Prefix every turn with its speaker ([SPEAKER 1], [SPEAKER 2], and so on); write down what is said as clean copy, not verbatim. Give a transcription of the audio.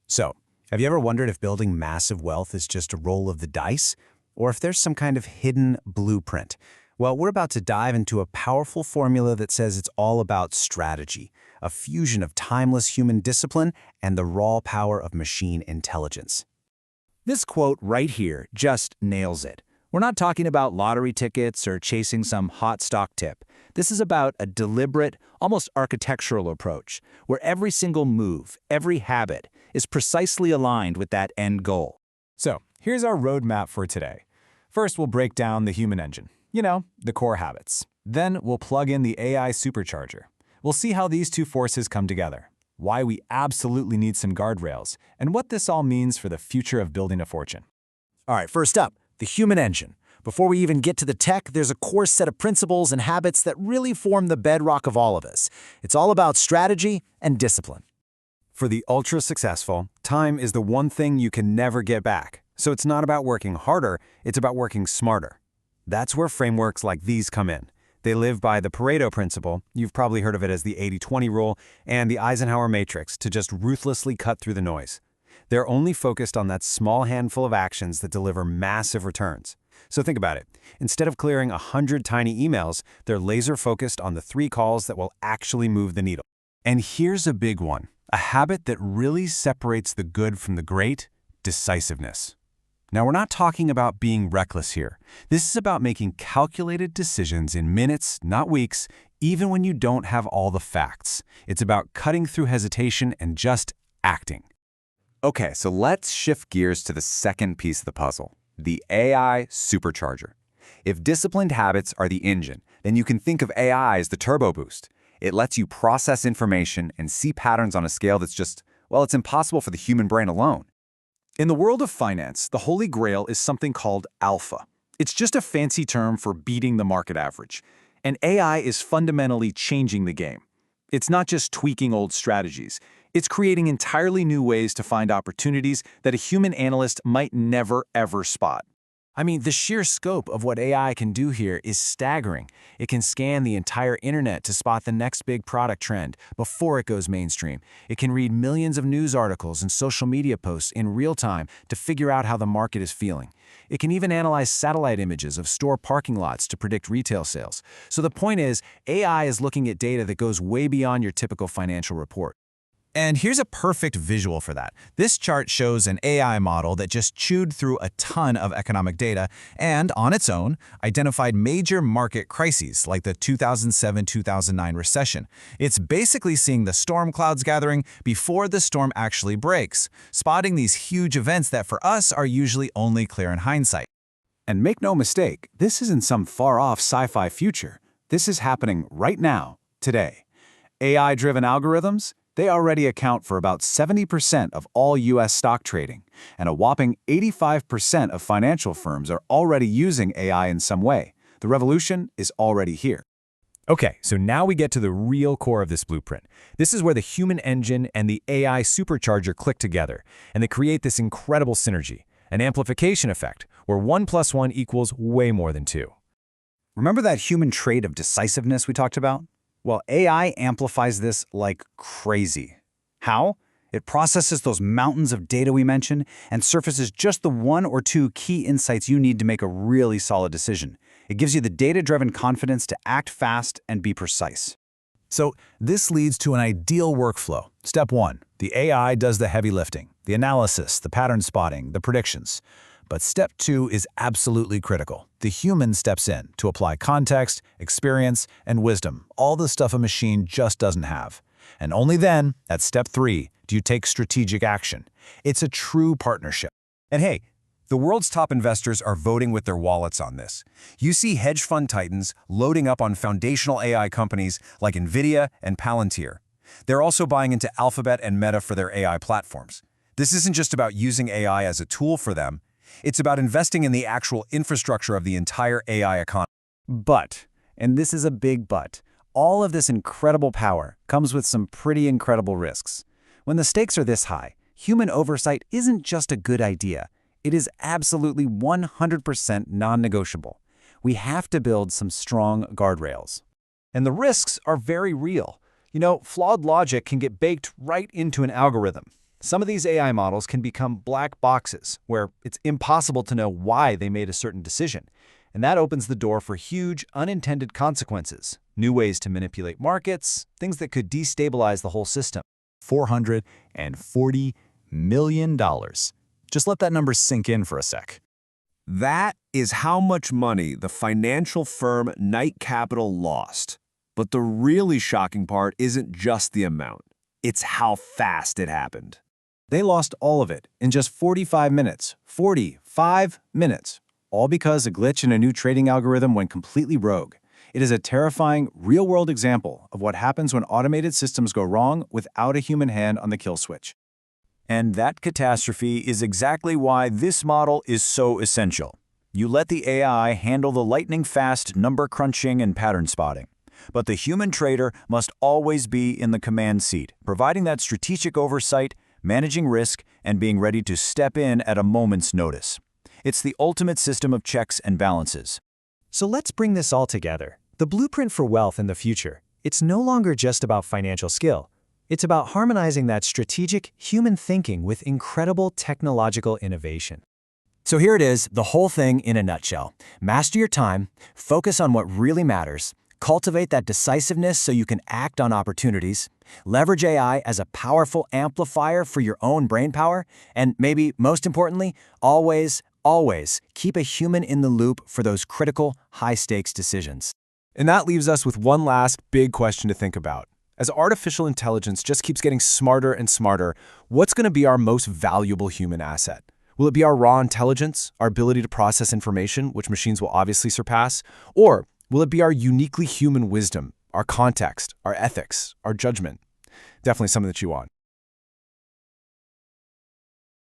[SPEAKER 1] So, have you ever wondered if building massive wealth is just a roll of the dice, or if there's some kind of hidden blueprint? Well, we're about to dive into a powerful formula that says it's all about strategy, a fusion of timeless human discipline and the raw power of machine intelligence.
[SPEAKER 2] This quote right here just nails it. We're not talking about lottery tickets or chasing some hot stock tip. This is about a deliberate, almost architectural approach, where every single move, every habit, is precisely aligned with that end goal.
[SPEAKER 3] So, here's our roadmap for today. First, we'll break down the human engine. The core habits. Then we'll plug in the AI supercharger. We'll see how these two forces come together, why we absolutely need some guardrails, and what this all means for the future of building a fortune.
[SPEAKER 2] All right, first up, the human engine. Before we even get to the tech, there's a core set of principles and habits that really form the bedrock of all of us. It's all about strategy and discipline.
[SPEAKER 1] For the ultra-successful, time is the one thing you can never get back. So it's not about working harder, it's about working smarter. That's where frameworks like these come in. They live by the Pareto principle, you've probably heard of it as the 80-20 rule, and the Eisenhower matrix to just ruthlessly cut through the noise. They're only focused on that small handful of actions that deliver massive returns. So think about it. Instead of clearing 100 tiny emails, they're laser-focused on the 3 calls that will actually move the needle. And here's a big one, a habit that really separates the good from the great: decisiveness. Now, we're not talking about being reckless here. This is about making calculated decisions in minutes, not weeks, even when you don't have all the facts. It's about cutting through hesitation and just acting.
[SPEAKER 4] Okay, so let's shift gears to the second piece of the puzzle, the AI supercharger. If disciplined habits are the engine, then you can think of AI as the turbo boost. It lets you process information and see patterns on a scale that's just, well, it's impossible for the human brain alone.
[SPEAKER 5] In the world of finance, the holy grail is something called alpha. It's just a fancy term for beating the market average. And AI is fundamentally changing the game. It's not just tweaking old strategies. It's creating entirely new ways to find opportunities that a human analyst might never, ever spot.
[SPEAKER 1] I mean, the sheer scope of what AI can do here is staggering. It can scan the entire internet to spot the next big product trend before it goes mainstream. It can read millions of news articles and social media posts in real time to figure out how the market is feeling. It can even analyze satellite images of store parking lots to predict retail sales. So the point is, AI is looking at data that goes way beyond your typical financial report. And here's a perfect visual for that. This chart shows an AI model that just chewed through a ton of economic data and, on its own, identified major market crises like the 2007-2009 recession. It's basically seeing the storm clouds gathering before the storm actually breaks, spotting these huge events that for us are usually only clear in hindsight.
[SPEAKER 5] And make no mistake, this isn't some far-off sci-fi future. This is happening right now, today. AI-driven algorithms, they already account for about 70% of all U.S. stock trading, and a whopping 85% of financial firms are already using AI in some way. The revolution is already here.
[SPEAKER 3] Okay, so now we get to the real core of this blueprint. This is where the human engine and the AI supercharger click together, and they create this incredible synergy, an amplification effect, where 1 + 1 equals way more than 2.
[SPEAKER 2] Remember that human trait of decisiveness we talked about? Well, AI amplifies this like crazy. How? It processes those mountains of data we mentioned and surfaces just the 1 or 2 key insights you need to make a really solid decision. It gives you the data-driven confidence to act fast and be precise.
[SPEAKER 1] So this leads to an ideal workflow. Step 1, the AI does the heavy lifting, the analysis, the pattern spotting, the predictions. But step 2 is absolutely critical. The human steps in to apply context, experience, and wisdom, all the stuff a machine just doesn't have. And only then, at step 3, do you take strategic action. It's a true partnership. And hey, the world's top investors are voting with their wallets on this. You see hedge fund titans loading up on foundational AI companies like NVIDIA and Palantir. They're also buying into Alphabet and Meta for their AI platforms. This isn't just about using AI as a tool for them. It's about investing in the actual infrastructure of the entire AI economy.
[SPEAKER 2] But, and this is a big but, all of this incredible power comes with some pretty incredible risks. When the stakes are this high, human oversight isn't just a good idea. It is absolutely 100% non-negotiable. We have to build some strong guardrails.
[SPEAKER 5] And the risks are very real. Flawed logic can get baked right into an algorithm.
[SPEAKER 3] Some of these AI models can become black boxes, where it's impossible to know why they made a certain decision. And that opens the door for huge, unintended consequences, new ways to manipulate markets, things that could destabilize the whole system.
[SPEAKER 2] $440 million. Just let that number sink in for a sec.
[SPEAKER 6] That is how much money the financial firm Knight Capital lost. But the really shocking part isn't just the amount. It's how fast it happened.
[SPEAKER 2] They lost all of it in just 45 minutes. 45 minutes. All because a glitch in a new trading algorithm went completely rogue. It is a terrifying, real-world example of what happens when automated systems go wrong without a human hand on the kill switch.
[SPEAKER 5] And that catastrophe is exactly why this model is so essential. You let the AI handle the lightning-fast number crunching and pattern spotting. But the human trader must always be in the command seat, providing that strategic oversight, managing risk, and being ready to step in at a moment's notice. It's the ultimate system of checks and balances.
[SPEAKER 7] So let's bring this all together. The blueprint for wealth in the future. It's no longer just about financial skill. It's about harmonizing that strategic human thinking with incredible technological innovation.
[SPEAKER 5] So here it is, the whole thing in a nutshell. Master your time, focus on what really matters, cultivate that decisiveness so you can act on opportunities, leverage AI as a powerful amplifier for your own brainpower, and maybe most importantly, always keep a human in the loop for those critical, high-stakes decisions.
[SPEAKER 3] And that leaves us with one last big question to think about. As artificial intelligence just keeps getting smarter and smarter, what's going to be our most valuable human asset? Will it be our raw intelligence, our ability to process information, which machines will obviously surpass? Or will it be our uniquely human wisdom, our context, our ethics, our judgment? Definitely something that you want.